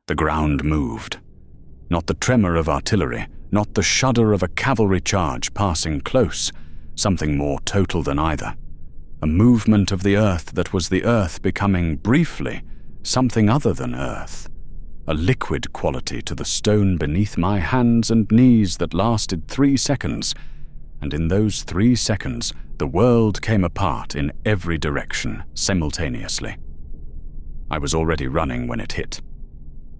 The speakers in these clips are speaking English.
The ground moved. Not the tremor of artillery, not the shudder of a cavalry charge passing close, something more total than either. A movement of the earth that was the earth becoming, briefly, something other than earth. A liquid quality to the stone beneath my hands and knees that lasted 3 seconds, and in those 3 seconds the world came apart in every direction simultaneously. I was already running when it hit.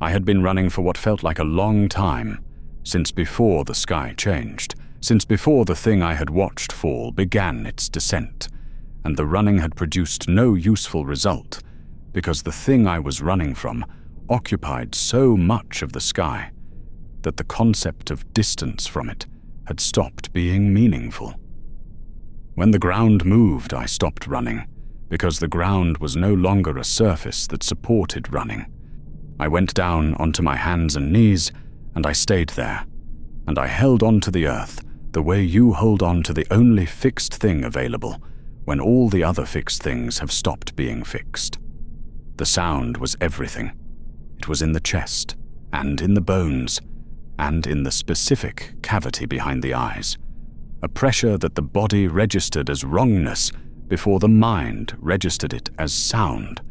I had been running for what felt like a long time, since before the sky changed, since before the thing I had watched fall began its descent, and the running had produced no useful result, because the thing I was running from occupied so much of the sky that the concept of distance from it had stopped being meaningful. When the ground moved, I stopped running, because the ground was no longer a surface that supported running. I went down onto my hands and knees, and I stayed there, and I held on to the earth the way you hold on to the only fixed thing available when all the other fixed things have stopped being fixed. The sound was everything. It was in the chest, and in the bones, and in the specific cavity behind the eyes. A pressure that the body registered as wrongness before the mind registered it as sound.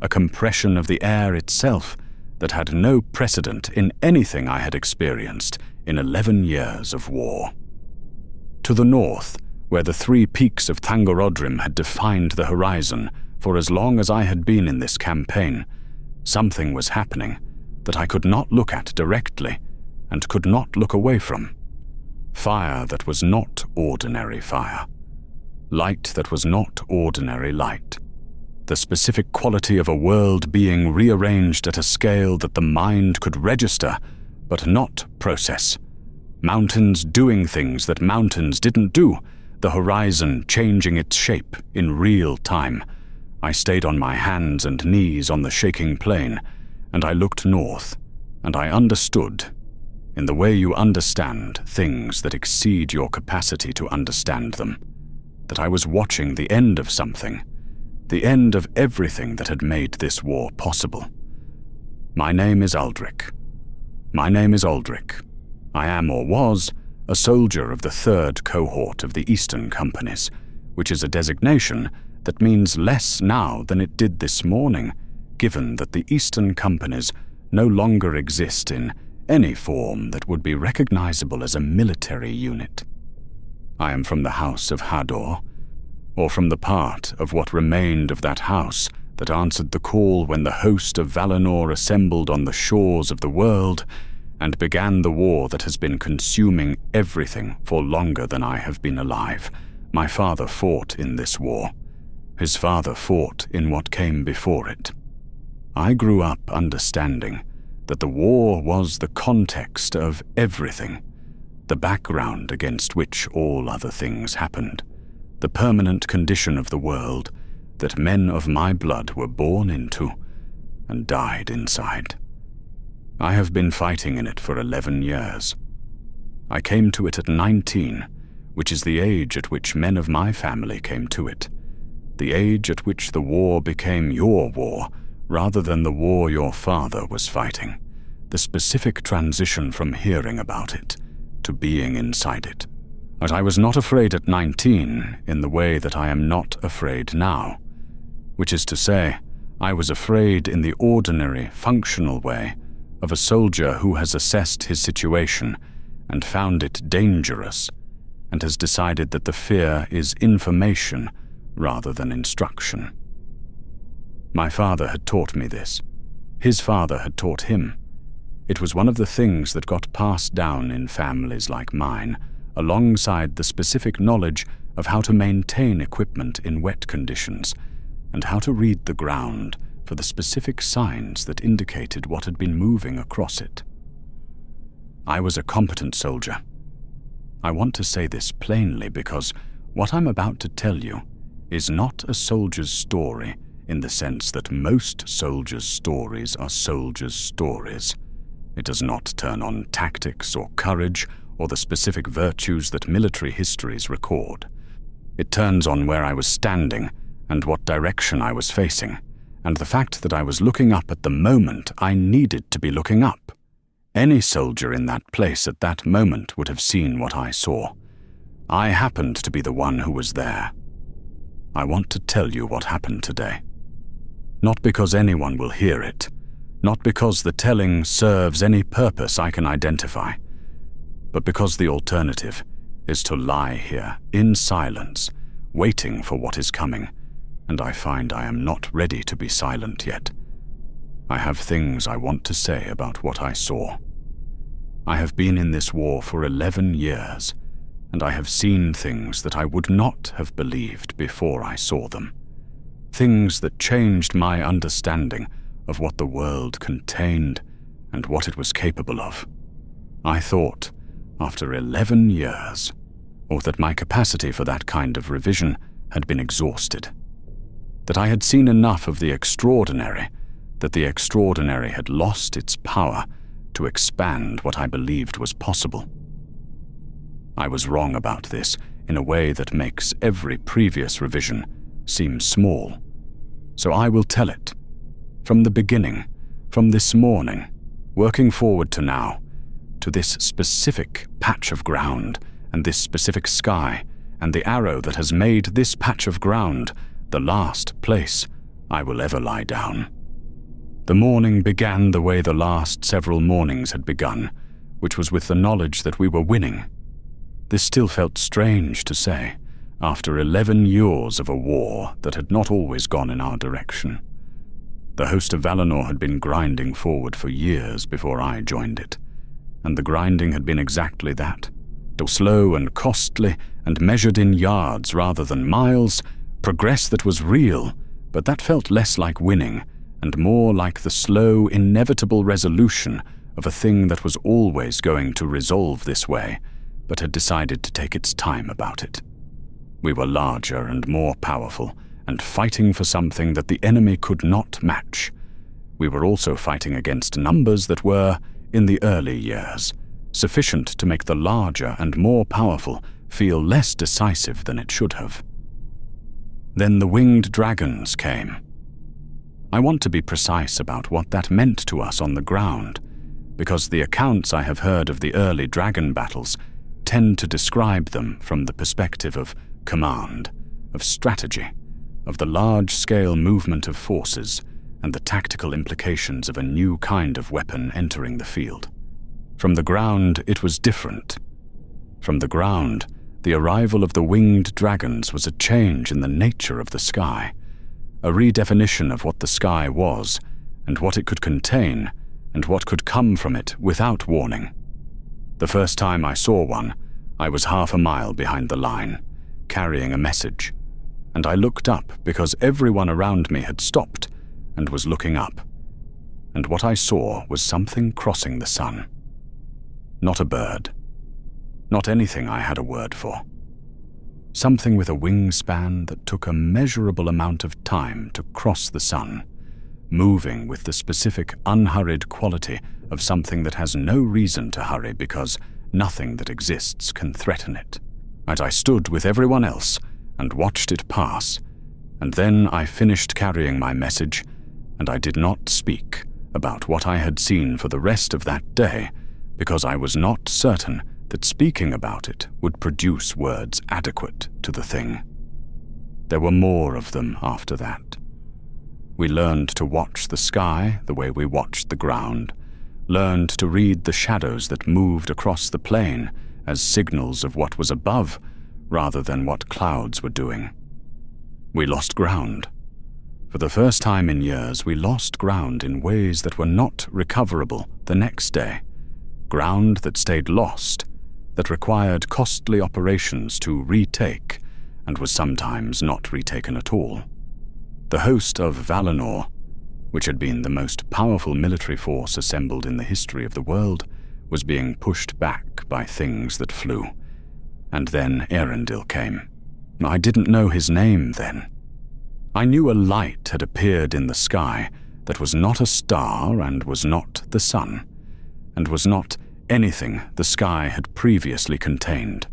A compression of the air itself that had no precedent in anything I had experienced in 11 years of war. To the north, where the 3 peaks of Thangorodrim had defined the horizon for as long as I had been in this campaign, something was happening that I could not look at directly and could not look away from. Fire that was not ordinary fire. Light that was not ordinary light. The specific quality of a world being rearranged at a scale that the mind could register, but not process. Mountains doing things that mountains didn't do, the horizon changing its shape in real time. I stayed on my hands and knees on the shaking plain, and I looked north, and I understood, in the way you understand things that exceed your capacity to understand them, that I was watching the end of something, the end of everything that had made this war possible. My name is Aldrich. My name is Aldrich. I am, or was, a soldier of the 3rd cohort of the Eastern Companies, which is a designation that means less now than it did this morning, given that the Eastern Companies no longer exist in any form that would be recognizable as a military unit. I am from the House of Hador, or from the part of what remained of that house that answered the call when the host of Valinor assembled on the shores of the world and began the war that has been consuming everything for longer than I have been alive. My father fought in this war. His father fought in what came before it. I grew up understanding that the war was the context of everything, the background against which all other things happened, the permanent condition of the world that men of my blood were born into and died inside. I have been fighting in it for 11 years. I came to it at 19, which is the age at which men of my family came to it, the age at which the war became your war rather than the war your father was fighting, the specific transition from hearing about it to being inside it. But I was not afraid at 19 in the way that I am not afraid now, which is to say, I was afraid in the ordinary, functional way of a soldier who has assessed his situation and found it dangerous and has decided that the fear is information rather than instruction. My father had taught me this. His father had taught him. It was one of the things that got passed down in families like mine, alongside the specific knowledge of how to maintain equipment in wet conditions and how to read the ground for the specific signs that indicated what had been moving across it. I was a competent soldier. I want to say this plainly because what I'm about to tell you is not a soldier's story in the sense that most soldiers' stories are soldiers' stories. It does not turn on tactics or courage or the specific virtues that military histories record. It turns on where I was standing and what direction I was facing, and the fact that I was looking up at the moment I needed to be looking up. Any soldier in that place at that moment would have seen what I saw. I happened to be the one who was there. I want to tell you what happened today. Not because anyone will hear it, not because the telling serves any purpose I can identify, but because the alternative is to lie here in silence, waiting for what is coming, and I find I am not ready to be silent yet. I have things I want to say about what I saw. I have been in this war for 11 years, and I have seen things that I would not have believed before I saw them. Things that changed my understanding of what the world contained and what it was capable of. I thought, after 11 years, or that my capacity for that kind of revision had been exhausted. That I had seen enough of the extraordinary, that the extraordinary had lost its power to expand what I believed was possible. I was wrong about this in a way that makes every previous revision seem small. So I will tell it. From the beginning, from this morning, working forward to now, to this specific patch of ground and this specific sky, and the arrow that has made this patch of ground the last place I will ever lie down. The morning began the way the last several mornings had begun, which was with the knowledge that we were winning. This still felt strange to say, after 11 years of a war that had not always gone in our direction. The host of Valinor had been grinding forward for years before I joined it, and the grinding had been exactly that. Though slow and costly and measured in yards rather than miles, progress that was real, but that felt less like winning and more like the slow, inevitable resolution of a thing that was always going to resolve this way, but had decided to take its time about it. We were larger and more powerful, and fighting for something that the enemy could not match. We were also fighting against numbers that were, in the early years, sufficient to make the larger and more powerful feel less decisive than it should have. Then the winged dragons came. I want to be precise about what that meant to us on the ground, because the accounts I have heard of the early dragon battles tend to describe them from the perspective of command, of strategy, of the large-scale movement of forces and the tactical implications of a new kind of weapon entering the field. From the ground, it was different. From the ground, the arrival of the winged dragons was a change in the nature of the sky, a redefinition of what the sky was and what it could contain and what could come from it without warning. The first time I saw one, I was half a mile behind the line, carrying a message, and I looked up because everyone around me had stopped and was looking up, and what I saw was something crossing the sun. Not a bird, not anything I had a word for. Something with a wingspan that took a measurable amount of time to cross the sun, moving with the specific unhurried quality of something that has no reason to hurry because nothing that exists can threaten it. As I stood with everyone else and watched it pass, and then I finished carrying my message, and I did not speak about what I had seen for the rest of that day because I was not certain that speaking about it would produce words adequate to the thing. There were more of them after that. We learned to watch the sky the way we watched the ground, learned to read the shadows that moved across the plain as signals of what was above rather than what clouds were doing. We lost ground. For the first time in years, we lost ground in ways that were not recoverable the next day. Ground that stayed lost, that required costly operations to retake, and was sometimes not retaken at all. The host of Valinor, which had been the most powerful military force assembled in the history of the world, was being pushed back by things that flew. And then Erendil came. I didn't know his name then. I knew a light had appeared in the sky that was not a star and was not the sun, and was not anything the sky had previously contained.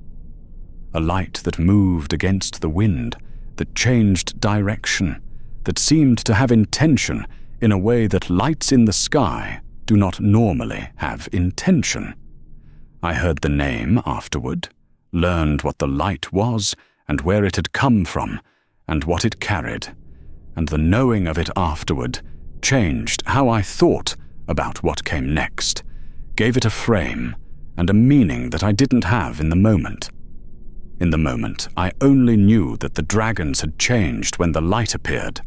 A light that moved against the wind, that changed direction, that seemed to have intention in a way that lights in the sky do not normally have intention. I heard the name afterward, learned what the light was and where it had come from and what it carried, and the knowing of it afterward changed how I thought about what came next, gave it a frame and a meaning that I didn't have in the moment. In the moment, I only knew that the dragons had changed when the light appeared.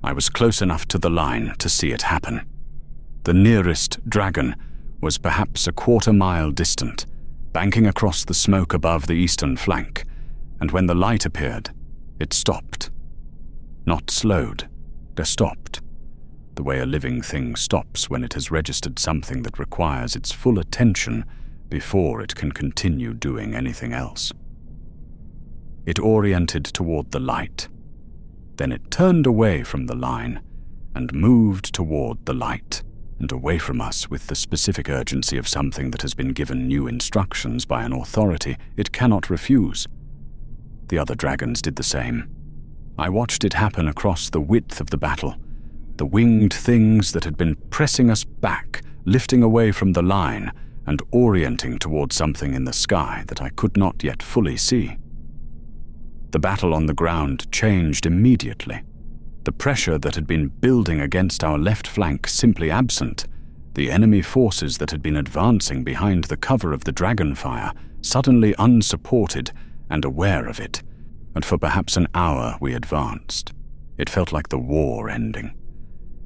I was close enough to the line to see it happen. The nearest dragon was perhaps a quarter-mile distant, banking across the smoke above the eastern flank, and when the light appeared, it stopped. Not slowed, it stopped. The way a living thing stops when it has registered something that requires its full attention before it can continue doing anything else. It oriented toward the light. Then it turned away from the line and moved toward the light and away from us with the specific urgency of something that has been given new instructions by an authority it cannot refuse. The other dragons did the same. I watched it happen across the width of the battle. The winged things that had been pressing us back, lifting away from the line and orienting toward something in the sky that I could not yet fully see. The battle on the ground changed immediately. The pressure that had been building against our left flank simply absent, the enemy forces that had been advancing behind the cover of the dragonfire suddenly unsupported and aware of it, and for perhaps an hour we advanced. It felt like the war ending.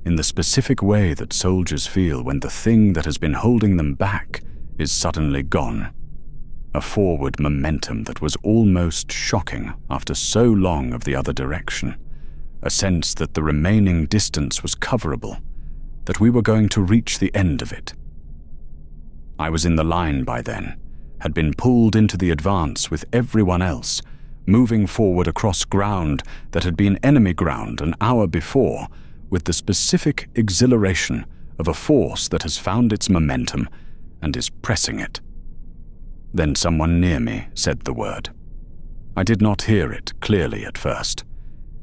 In the specific way that soldiers feel when the thing that has been holding them back is suddenly gone. A forward momentum that was almost shocking after so long of the other direction. A sense that the remaining distance was coverable, that we were going to reach the end of it. I was in the line by then, had been pulled into the advance with everyone else, moving forward across ground that had been enemy ground an hour before, with the specific exhilaration of a force that has found its momentum and is pressing it. Then someone near me said the word. I did not hear it clearly at first.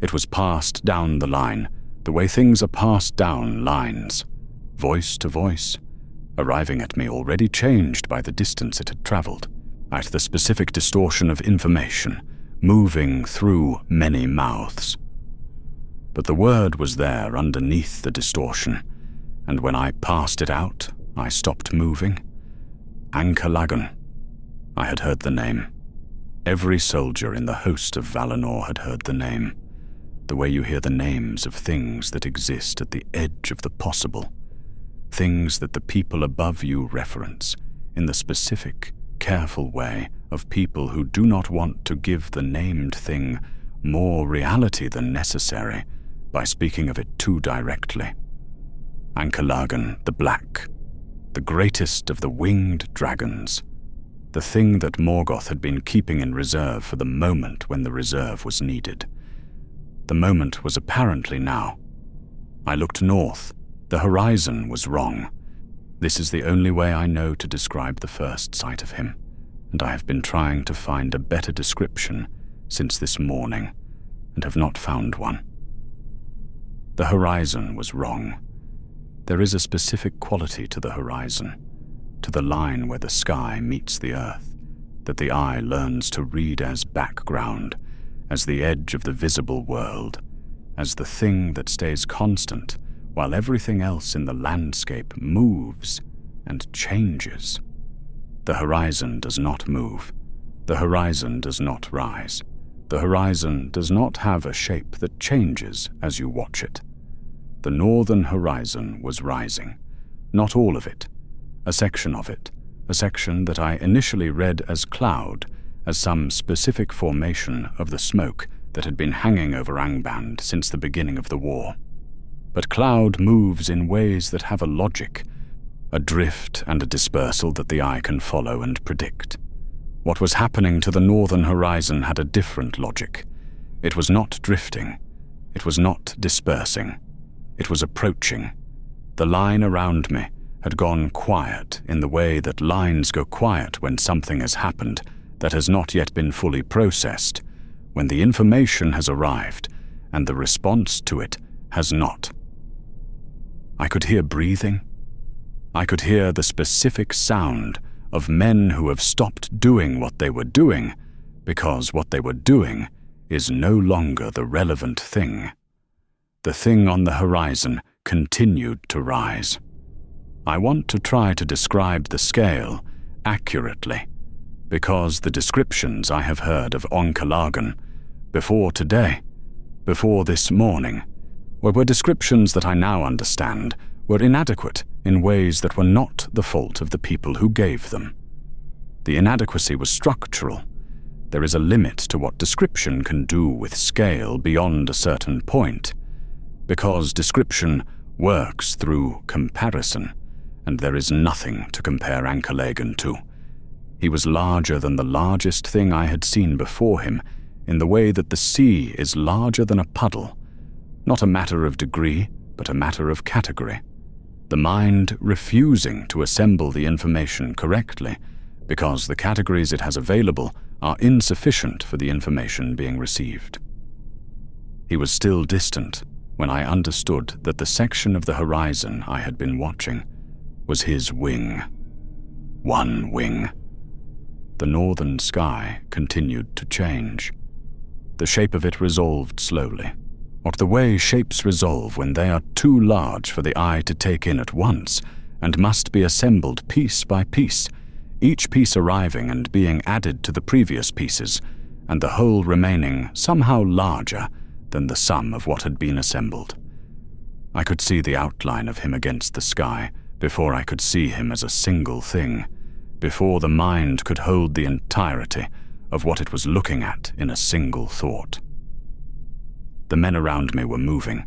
It was passed down the line, the way things are passed down lines, voice to voice, arriving at me already changed by the distance it had traveled, at the specific distortion of information, moving through many mouths. But the word was there underneath the distortion, and when I passed it out, I stopped moving. Ancalagon. I had heard the name. Every soldier in the host of Valinor had heard the name. The way you hear the names of things that exist at the edge of the possible. Things that the people above you reference in the specific, careful way of people who do not want to give the named thing more reality than necessary by speaking of it too directly. Ancalagon the Black, the greatest of the winged dragons. The thing that Morgoth had been keeping in reserve for the moment when the reserve was needed. The moment was apparently now. I looked north. The horizon was wrong. This is the only way I know to describe the first sight of him, and I have been trying to find a better description since this morning, and have not found one. The horizon was wrong. There is a specific quality to the horizon, to the line where the sky meets the earth, that the eye learns to read as background, as the edge of the visible world, as the thing that stays constant while everything else in the landscape moves and changes. The horizon does not move. The horizon does not rise. The horizon does not have a shape that changes as you watch it. The northern horizon was rising, not all of it, a section of it, a section that I initially read as cloud, as some specific formation of the smoke that had been hanging over Angband since the beginning of the war. But cloud moves in ways that have a logic, a drift and a dispersal that the eye can follow and predict. What was happening to the northern horizon had a different logic. It was not drifting. It was not dispersing. It was approaching. The line around me had gone quiet in the way that lines go quiet when something has happened that has not yet been fully processed, when the information has arrived, and the response to it has not. I could hear breathing. I could hear the specific sound of men who have stopped doing what they were doing because what they were doing is no longer the relevant thing. The thing on the horizon continued to rise. I want to try to describe the scale accurately, because the descriptions I have heard of Ancalagon before today, before this morning, were descriptions that I now understand were inadequate in ways that were not the fault of the people who gave them. The inadequacy was structural. There is a limit to what description can do with scale beyond a certain point, because description works through comparison, and there is nothing to compare Ancalagon to. He was larger than the largest thing I had seen before him, in the way that the sea is larger than a puddle, not a matter of degree, but a matter of category. The mind refusing to assemble the information correctly, because the categories it has available are insufficient for the information being received. He was still distant when I understood that the section of the horizon I had been watching was his wing. One wing. The northern sky continued to change. The shape of it resolved slowly, or the way shapes resolve when they are too large for the eye to take in at once and must be assembled piece by piece, each piece arriving and being added to the previous pieces, and the whole remaining somehow larger than the sum of what had been assembled. I could see the outline of him against the sky before I could see him as a single thing, before the mind could hold the entirety of what it was looking at in a single thought. The men around me were moving,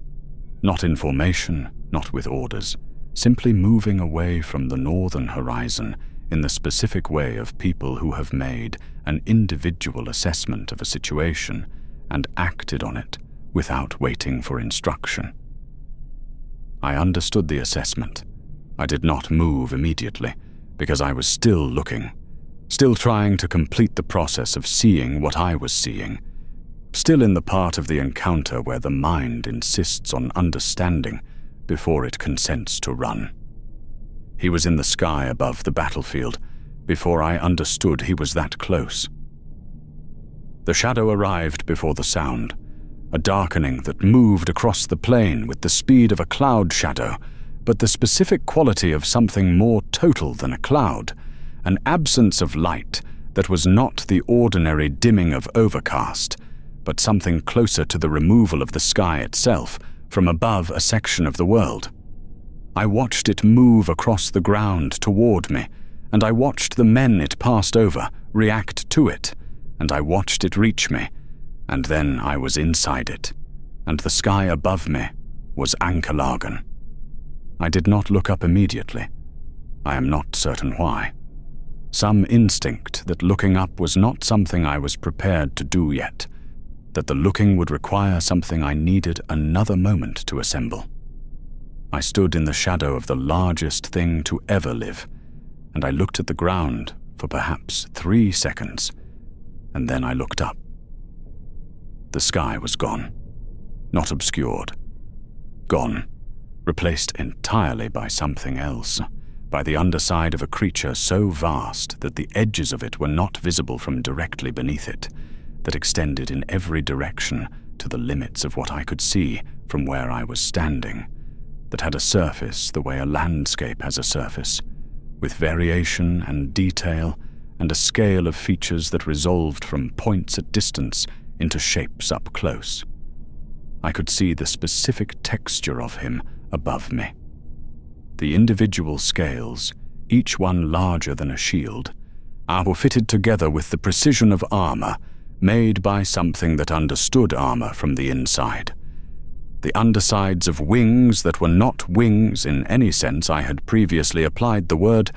not in formation, not with orders, simply moving away from the northern horizon in the specific way of people who have made an individual assessment of a situation and acted on it without waiting for instruction. I understood the assessment. I did not move immediately, because I was still looking, still trying to complete the process of seeing what I was seeing, still in the part of the encounter where the mind insists on understanding before it consents to run. He was in the sky above the battlefield before I understood he was that close. The shadow arrived before the sound, a darkening that moved across the plain with the speed of a cloud shadow, but the specific quality of something more total than a cloud, an absence of light that was not the ordinary dimming of overcast, but something closer to the removal of the sky itself from above a section of the world. I watched it move across the ground toward me, and I watched the men it passed over react to it, and I watched it reach me, and then I was inside it, and the sky above me was Ancalagon. I did not look up immediately. I am not certain why. Some instinct that looking up was not something I was prepared to do yet, that the looking would require something I needed another moment to assemble. I stood in the shadow of the largest thing to ever live, and I looked at the ground for perhaps 3 seconds, and then I looked up. The sky was gone, not obscured. Gone, replaced entirely by something else, by the underside of a creature so vast that the edges of it were not visible from directly beneath it, that extended in every direction to the limits of what I could see from where I was standing, that had a surface the way a landscape has a surface, with variation and detail and a scale of features that resolved from points at distance into shapes up close. I could see the specific texture of him above me. The individual scales, each one larger than a shield, were fitted together with the precision of armor made by something that understood armor from the inside. The undersides of wings that were not wings in any sense I had previously applied the word,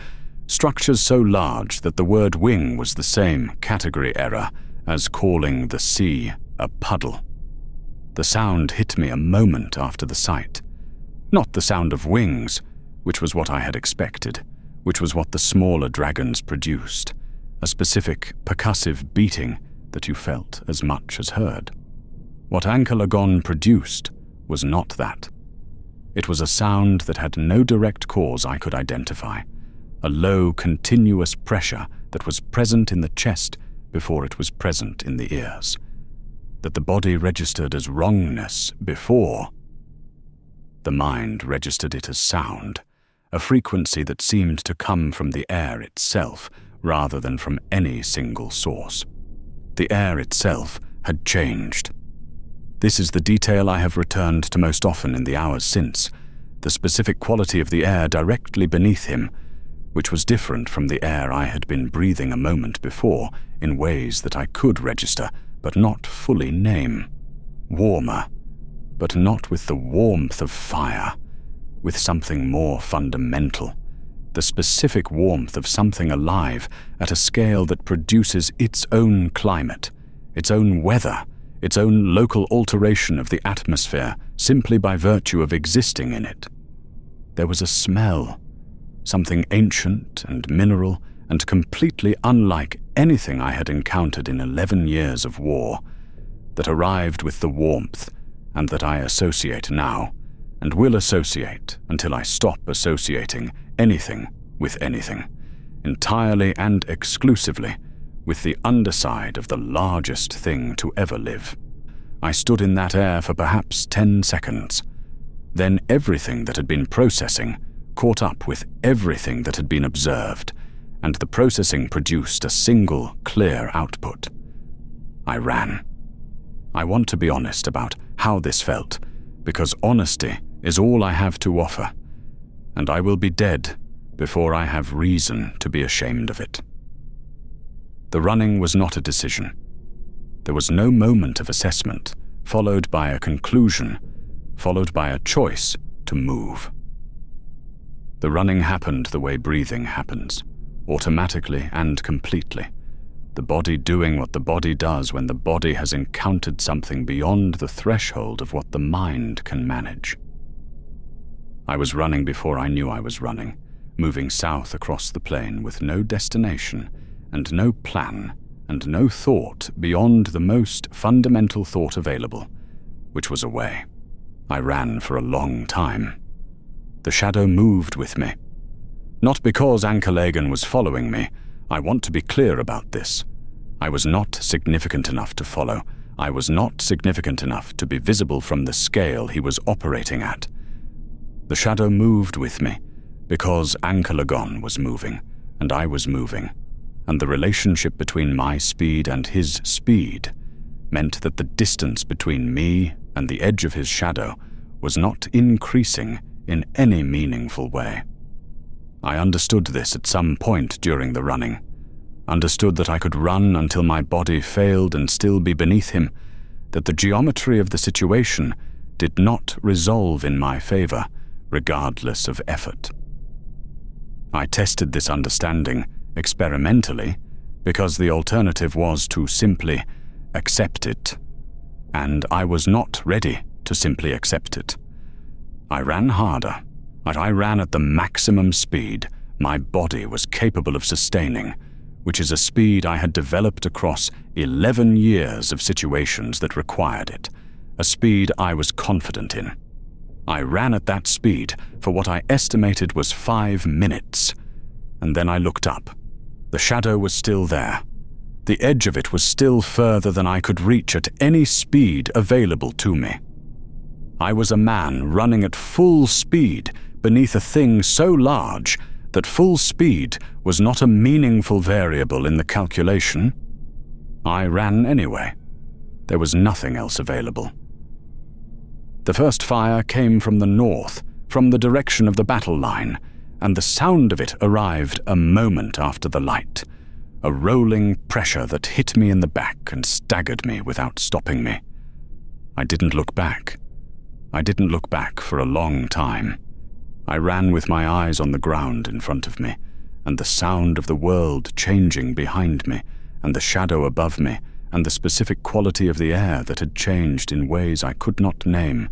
structures so large that the word wing was the same category error as calling the sea a puddle. The sound hit me a moment after the sight. Not the sound of wings, which was what I had expected, which was what the smaller dragons produced, a specific percussive beating that you felt as much as heard. What Ancalagon produced was not that. It was a sound that had no direct cause I could identify, a low, continuous pressure that was present in the chest before it was present in the ears, that the body registered as wrongness before the mind registered it as sound, a frequency that seemed to come from the air itself rather than from any single source. The air itself had changed. This is the detail I have returned to most often in the hours since, the specific quality of the air directly beneath him, which was different from the air I had been breathing a moment before in ways that I could register but not fully name. Warmer, but not with the warmth of fire, with something more fundamental, the specific warmth of something alive at a scale that produces its own climate, its own weather, its own local alteration of the atmosphere simply by virtue of existing in it. There was a smell, something ancient and mineral and completely unlike anything I had encountered in 11 years of war, that arrived with the warmth and that I associate now, and will associate until I stop associating anything with anything, entirely and exclusively with the underside of the largest thing to ever live. I stood in that air for perhaps 10 seconds. Then everything that had been processing caught up with everything that had been observed, and the processing produced a single, clear output. I ran. I want to be honest about how this felt, because honesty is all I have to offer, and I will be dead before I have reason to be ashamed of it. The running was not a decision. There was no moment of assessment, followed by a conclusion, followed by a choice to move. The running happened the way breathing happens, automatically and completely, the body doing what the body does when the body has encountered something beyond the threshold of what the mind can manage. I was running before I knew I was running, moving south across the plain with no destination and no plan and no thought beyond the most fundamental thought available, which was away. I ran for a long time. The shadow moved with me. Not because Ancalagon was following me. I want to be clear about this. I was not significant enough to follow. I was not significant enough to be visible from the scale he was operating at. The shadow moved with me because Ancalagon was moving, and I was moving, and the relationship between my speed and his speed meant that the distance between me and the edge of his shadow was not increasing in any meaningful way. I understood this at some point during the running, understood that I could run until my body failed and still be beneath him, that the geometry of the situation did not resolve in my favor, regardless of effort. I tested this understanding experimentally because the alternative was to simply accept it, and I was not ready to simply accept it. I ran harder, but I ran at the maximum speed my body was capable of sustaining, which is a speed I had developed across 11 years of situations that required it, a speed I was confident in. I ran at that speed for what I estimated was 5 minutes, and then I looked up. The shadow was still there. The edge of it was still further than I could reach at any speed available to me. I was a man running at full speed beneath a thing so large that full speed was not a meaningful variable in the calculation. I ran anyway. There was nothing else available. The first fire came from the north, from the direction of the battle line, and the sound of it arrived a moment after the light, a rolling pressure that hit me in the back and staggered me without stopping me. I didn't look back. I didn't look back for a long time. I ran with my eyes on the ground in front of me, and the sound of the world changing behind me, and the shadow above me, and the specific quality of the air that had changed in ways I could not name,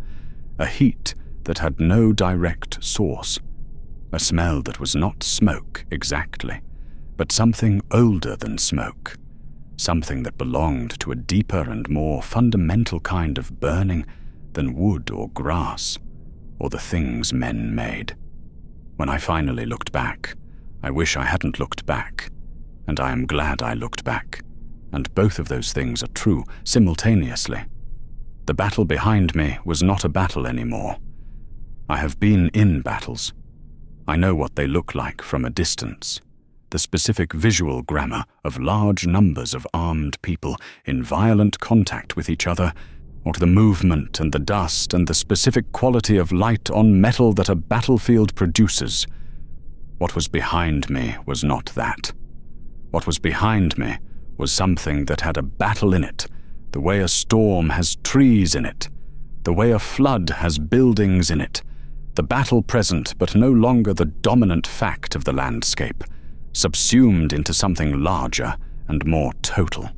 a heat that had no direct source, a smell that was not smoke exactly, but something older than smoke, something that belonged to a deeper and more fundamental kind of burning than wood or grass, or the things men made. When I finally looked back, I wish I hadn't looked back, and I am glad I looked back, and both of those things are true simultaneously. The battle behind me was not a battle anymore. I have been in battles. I know what they look like from a distance. The specific visual grammar of large numbers of armed people in violent contact with each other, or the movement and the dust and the specific quality of light on metal that a battlefield produces. What was behind me was not that. What was behind me was something that had a battle in it, the way a storm has trees in it, the way a flood has buildings in it, the battle present but no longer the dominant fact of the landscape, subsumed into something larger and more total.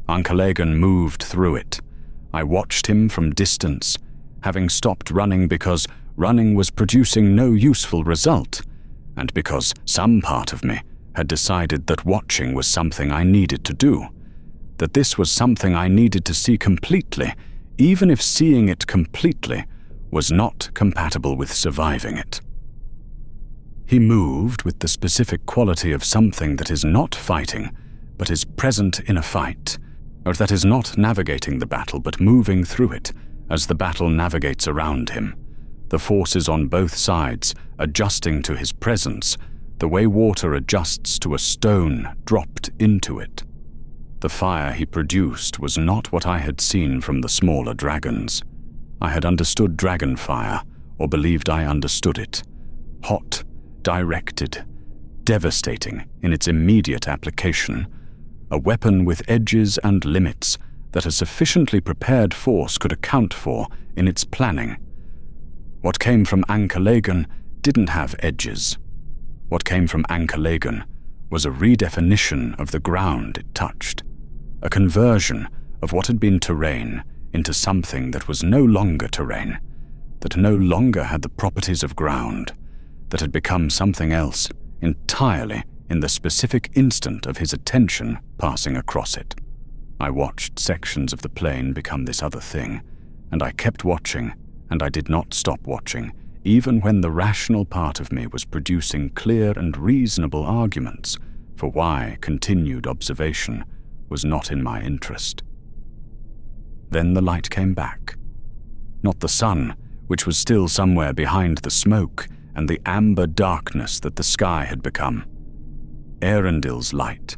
Ancalagon moved through it. I watched him from distance, having stopped running because running was producing no useful result, and because some part of me had decided that watching was something I needed to do, that this was something I needed to see completely, even if seeing it completely was not compatible with surviving it. He moved with the specific quality of something that is not fighting, but is present in a fight, or that is not navigating the battle but moving through it as the battle navigates around him, the forces on both sides adjusting to his presence, the way water adjusts to a stone dropped into it. The fire he produced was not what I had seen from the smaller dragons. I had understood dragon fire, or believed I understood it. Hot, directed, devastating in its immediate application, a weapon with edges and limits that a sufficiently prepared force could account for in its planning. What came from Ancalagon didn't have edges. What came from Ancalagon was a redefinition of the ground it touched, a conversion of what had been terrain into something that was no longer terrain, that no longer had the properties of ground, that had become something else entirely in the specific instant of his attention passing across it. I watched sections of the plain become this other thing, and I kept watching, and I did not stop watching, even when the rational part of me was producing clear and reasonable arguments for why continued observation was not in my interest. Then the light came back. Not the sun, which was still somewhere behind the smoke and the amber darkness that the sky had become. Arundel's light.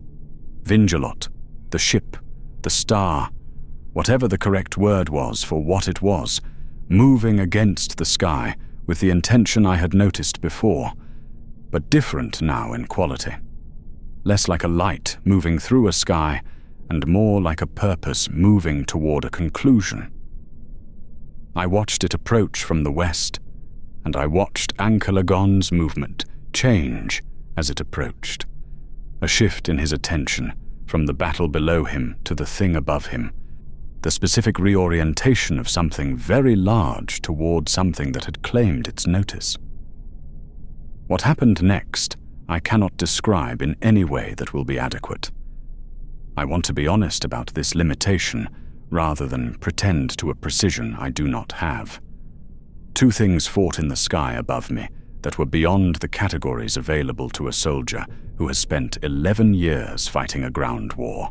Vingelot, the ship, the star, whatever the correct word was for what it was, moving against the sky with the intention I had noticed before, but different now in quality. Less like a light moving through a sky, and more like a purpose moving toward a conclusion. I watched it approach from the west, and I watched Ankalagon's movement change as it approached, a shift in his attention from the battle below him to the thing above him, the specific reorientation of something very large toward something that had claimed its notice. What happened next, I cannot describe in any way that will be adequate. I want to be honest about this limitation rather than pretend to a precision I do not have. Two things fought in the sky above me that were beyond the categories available to a soldier who has spent 11 years fighting a ground war,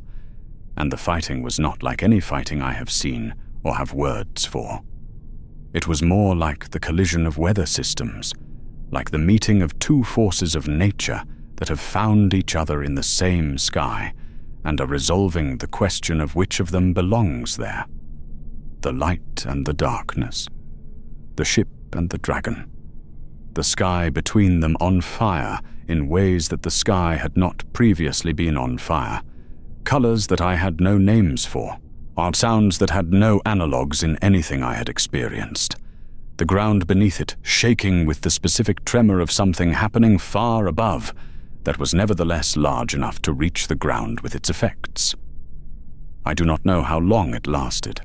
and the fighting was not like any fighting I have seen or have words for. It was more like the collision of weather systems, like the meeting of two forces of nature that have found each other in the same sky and are resolving the question of which of them belongs there. The light and the darkness, the ship and the dragon, the sky between them on fire in ways that the sky had not previously been on fire, colors that I had no names for, or sounds that had no analogues in anything I had experienced, the ground beneath it shaking with the specific tremor of something happening far above that was nevertheless large enough to reach the ground with its effects. I do not know how long it lasted.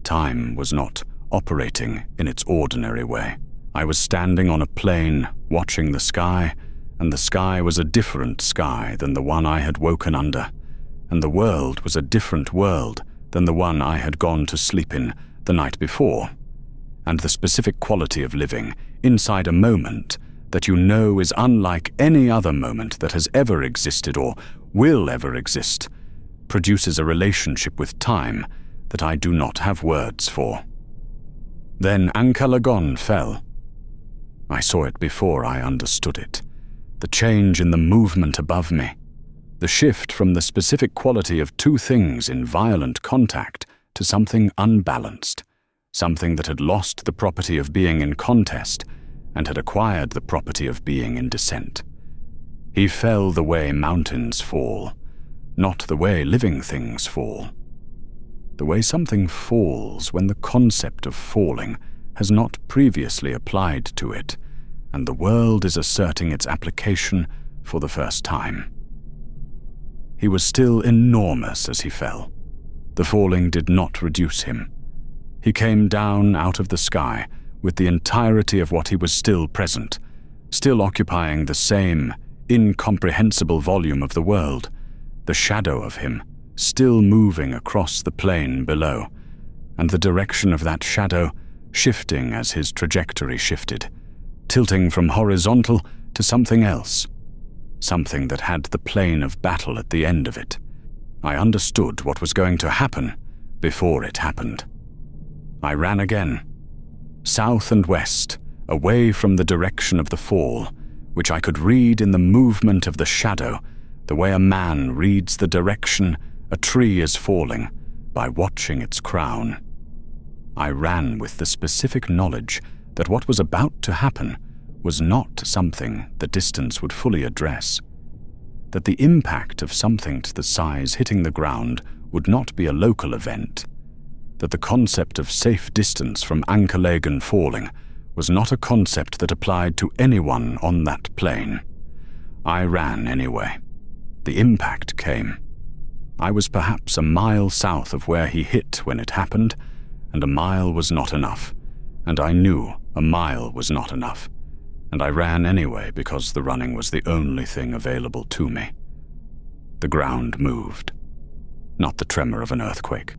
Time was not operating in its ordinary way. I was standing on a plain, watching the sky, and the sky was a different sky than the one I had woken under, and the world was a different world than the one I had gone to sleep in the night before, and the specific quality of living inside a moment that you know is unlike any other moment that has ever existed or will ever exist, produces a relationship with time that I do not have words for. Then Ancalagon fell. I saw it before I understood it. The change in the movement above me. The shift from the specific quality of two things in violent contact to something unbalanced. Something that had lost the property of being in contest and had acquired the property of being in descent. He fell the way mountains fall, not the way living things fall. The way something falls when the concept of falling has not previously applied to it, and the world is asserting its application for the first time. He was still enormous as he fell. The falling did not reduce him. He came down out of the sky with the entirety of what he was still present, still occupying the same incomprehensible volume of the world, the shadow of him still moving across the plain below, and the direction of that shadow shifting as his trajectory shifted, tilting from horizontal to something else, something that had the plane of battle at the end of it. I understood what was going to happen before it happened. I ran again, south and west, away from the direction of the fall, which I could read in the movement of the shadow, the way a man reads the direction a tree is falling by watching its crown. I ran with the specific knowledge that what was about to happen was not something the distance would fully address, that the impact of something to the size hitting the ground would not be a local event, that the concept of safe distance from Ankalagon falling was not a concept that applied to anyone on that plane. I ran anyway. The impact came. I was perhaps a mile south of where he hit when it happened, and a mile was not enough, and I knew a mile was not enough, and I ran anyway because the running was the only thing available to me. The ground moved. Not the tremor of an earthquake,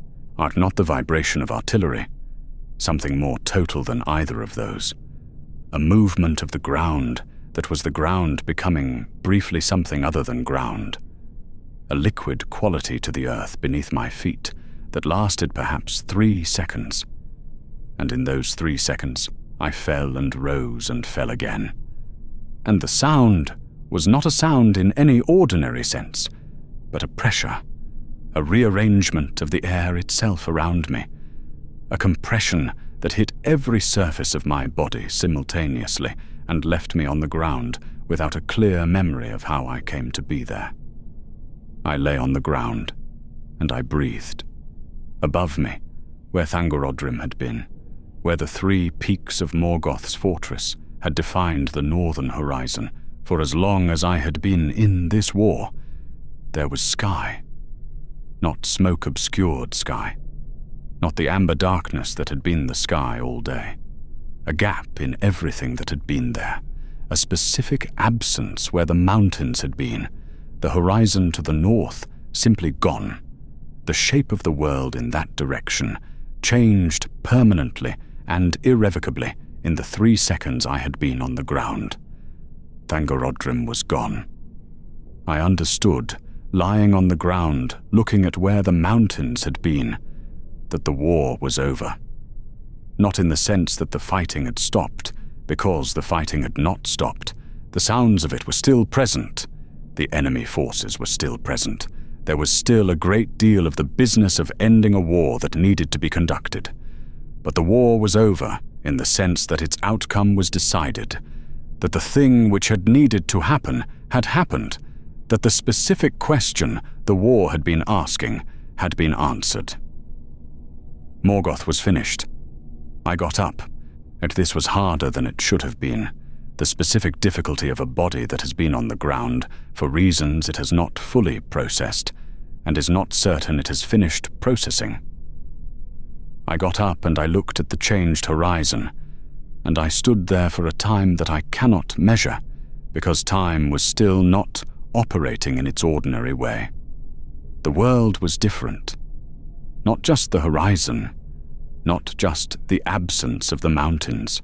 not the vibration of artillery, something more total than either of those. A movement of the ground that was the ground becoming briefly something other than ground. A liquid quality to the earth beneath my feet that lasted perhaps 3 seconds. And in those 3 seconds, I fell and rose and fell again. And the sound was not a sound in any ordinary sense, but a pressure, a rearrangement of the air itself around me, a compression that hit every surface of my body simultaneously and left me on the ground without a clear memory of how I came to be there. I lay on the ground, and I breathed. Above me, where Thangorodrim had been, where the 3 peaks of Morgoth's fortress had defined the northern horizon for as long as I had been in this war, there was sky. Not smoke-obscured sky. Not the amber darkness that had been the sky all day. A gap in everything that had been there. A specific absence where the mountains had been. The horizon to the north simply gone. The shape of the world in that direction changed permanently and irrevocably in the 3 seconds I had been on the ground. Thangorodrim was gone. I understood, lying on the ground, looking at where the mountains had been, that the war was over. Not in the sense that the fighting had stopped, because the fighting had not stopped. The sounds of it were still present. The enemy forces were still present. There was still a great deal of the business of ending a war that needed to be conducted. But the war was over in the sense that its outcome was decided, that the thing which had needed to happen had happened, that the specific question the war had been asking had been answered. Morgoth was finished. I got up, and this was harder than it should have been. The specific difficulty of a body that has been on the ground for reasons it has not fully processed, and is not certain it has finished processing. I got up and I looked at the changed horizon, and I stood there for a time that I cannot measure, because time was still not operating in its ordinary way. The world was different. Not just the horizon, not just the absence of the mountains,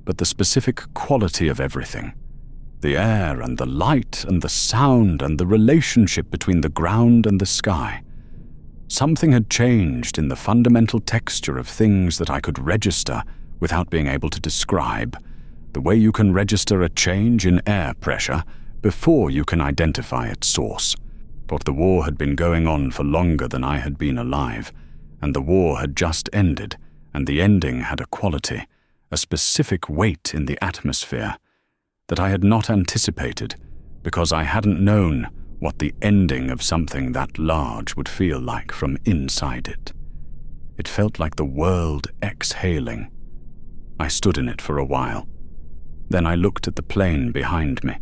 but the specific quality of everything. The air and the light and the sound and the relationship between the ground and the sky. Something had changed in the fundamental texture of things that I could register without being able to describe, the way you can register a change in air pressure before you can identify its source. But the war had been going on for longer than I had been alive, and the war had just ended, and the ending had a quality, a specific weight in the atmosphere that I had not anticipated because I hadn't known what the ending of something that large would feel like from inside it. It felt like the world exhaling. I stood in it for a while. Then I looked at the plain behind me,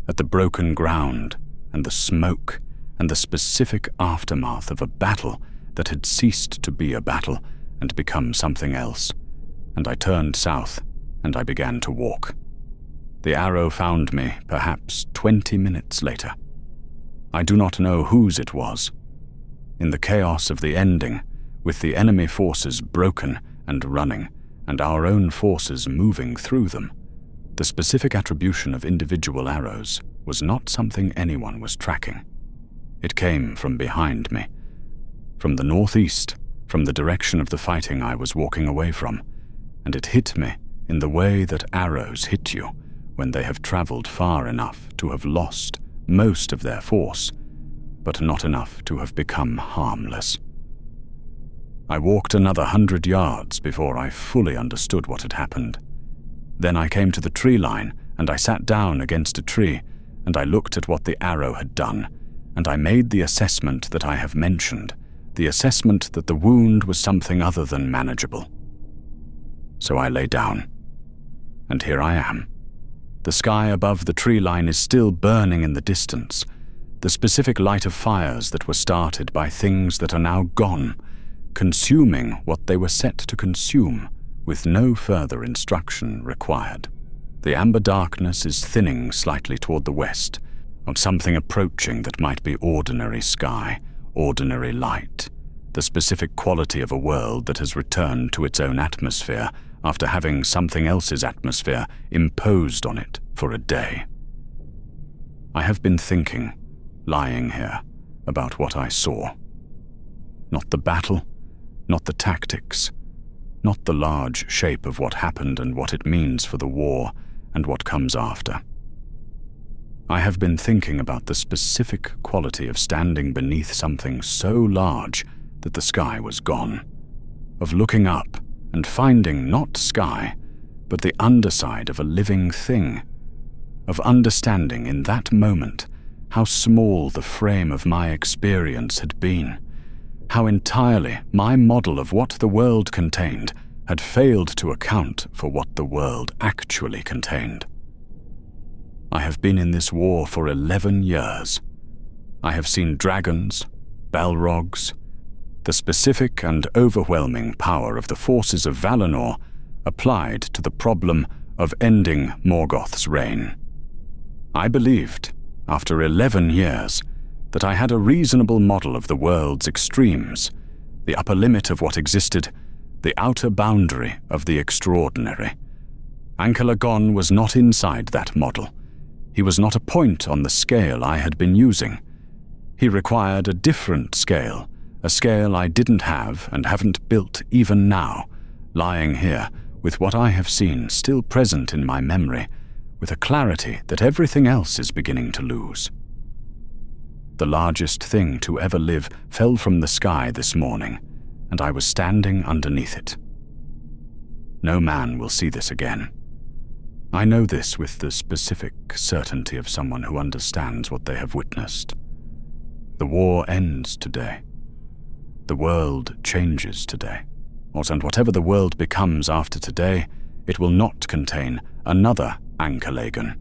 at the broken ground and the smoke and the specific aftermath of a battle that had ceased to be a battle and become something else, and I turned south and I began to walk. The arrow found me perhaps 20 minutes later. I do not know whose it was. In the chaos of the ending, with the enemy forces broken and running, and our own forces moving through them, the specific attribution of individual arrows was not something anyone was tracking. It came from behind me, from the northeast, from the direction of the fighting I was walking away from, and it hit me in the way that arrows hit you when they have traveled far enough to have lost most of their force, but not enough to have become harmless. I walked another 100 yards before I fully understood what had happened. Then I came to the tree line, and I sat down against a tree, and I looked at what the arrow had done, and I made the assessment that I have mentioned, the assessment that the wound was something other than manageable. So I lay down, and here I am. The sky above the tree line is still burning in the distance, the specific light of fires that were started by things that are now gone, consuming what they were set to consume, with no further instruction required. The amber darkness is thinning slightly toward the west, of something approaching that might be ordinary sky, ordinary light, the specific quality of a world that has returned to its own atmosphere after having something else's atmosphere imposed on it for a day. I have been thinking, lying here, about what I saw. Not the battle, not the tactics, not the large shape of what happened and what it means for the war and what comes after. I have been thinking about the specific quality of standing beneath something so large that the sky was gone, of looking up and finding not sky, but the underside of a living thing, of understanding in that moment how small the frame of my experience had been, how entirely my model of what the world contained had failed to account for what the world actually contained. I have been in this war for 11 years. I have seen dragons, balrogs, the specific and overwhelming power of the forces of Valinor applied to the problem of ending Morgoth's reign. I believed, after 11 years, that I had a reasonable model of the world's extremes, the upper limit of what existed, the outer boundary of the extraordinary. Ancalagon was not inside that model. He was not a point on the scale I had been using. He required a different scale, a scale I didn't have and haven't built even now, lying here with what I have seen still present in my memory, with a clarity that everything else is beginning to lose. The largest thing to ever live fell from the sky this morning, and I was standing underneath it. No man will see this again. I know this with the specific certainty of someone who understands what they have witnessed. The war ends today. The world changes today. And whatever the world becomes after today, it will not contain another Ancalagon,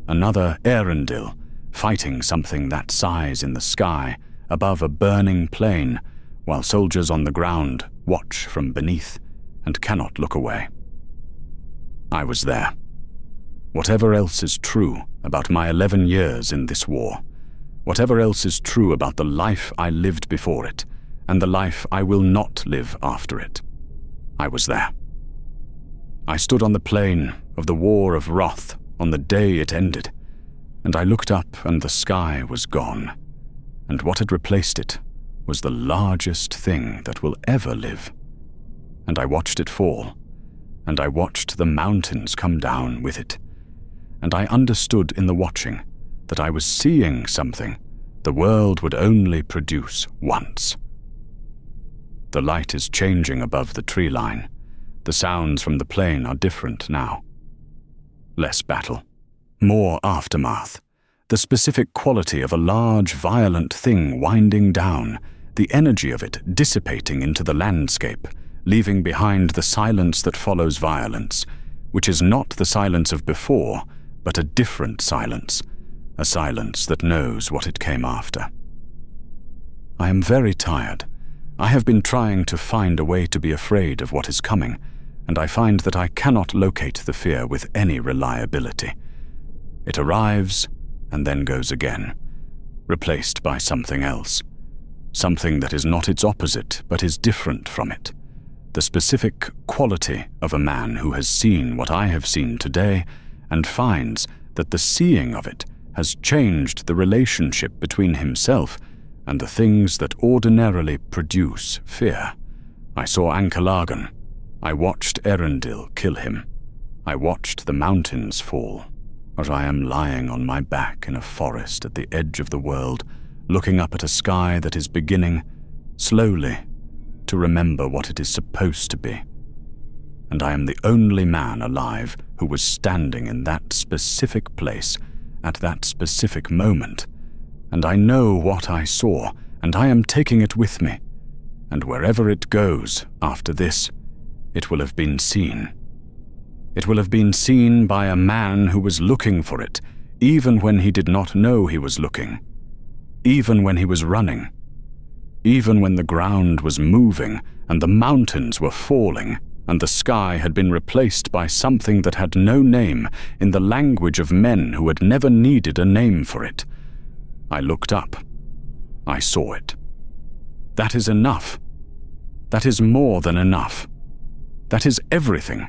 another Erendil, fighting something that size in the sky, above a burning plain, while soldiers on the ground watch from beneath and cannot look away. I was there. Whatever else is true about my 11 years in this war, whatever else is true about the life I lived before it, and the life I will not live after it. I was there. I stood on the plain of the War of Wrath on the day it ended, and I looked up and the sky was gone, and what had replaced it was the largest thing that will ever live. And I watched it fall, and I watched the mountains come down with it, and I understood in the watching that I was seeing something the world would only produce once. The light is changing above the tree line. The sounds from the plain are different now. Less battle, more aftermath, the specific quality of a large, violent thing winding down, the energy of it dissipating into the landscape, leaving behind the silence that follows violence, which is not the silence of before, but a different silence, a silence that knows what it came after. I am very tired. I have been trying to find a way to be afraid of what is coming, and I find that I cannot locate the fear with any reliability. It arrives and then goes again, replaced by something else, something that is not its opposite but is different from it, the specific quality of a man who has seen what I have seen today and finds that the seeing of it has changed the relationship between himself and the things that ordinarily produce fear. I saw Ancalagon. I watched Erendil kill him. I watched the mountains fall. But I am lying on my back in a forest at the edge of the world, looking up at a sky that is beginning, slowly, to remember what it is supposed to be. And I am the only man alive who was standing in that specific place at that specific moment. And I know what I saw, and I am taking it with me. And wherever it goes after this, it will have been seen. It will have been seen by a man who was looking for it, even when he did not know he was looking, even when he was running, even when the ground was moving and the mountains were falling and the sky had been replaced by something that had no name in the language of men who had never needed a name for it. I looked up. I saw it. That is enough. That is more than enough. That is everything.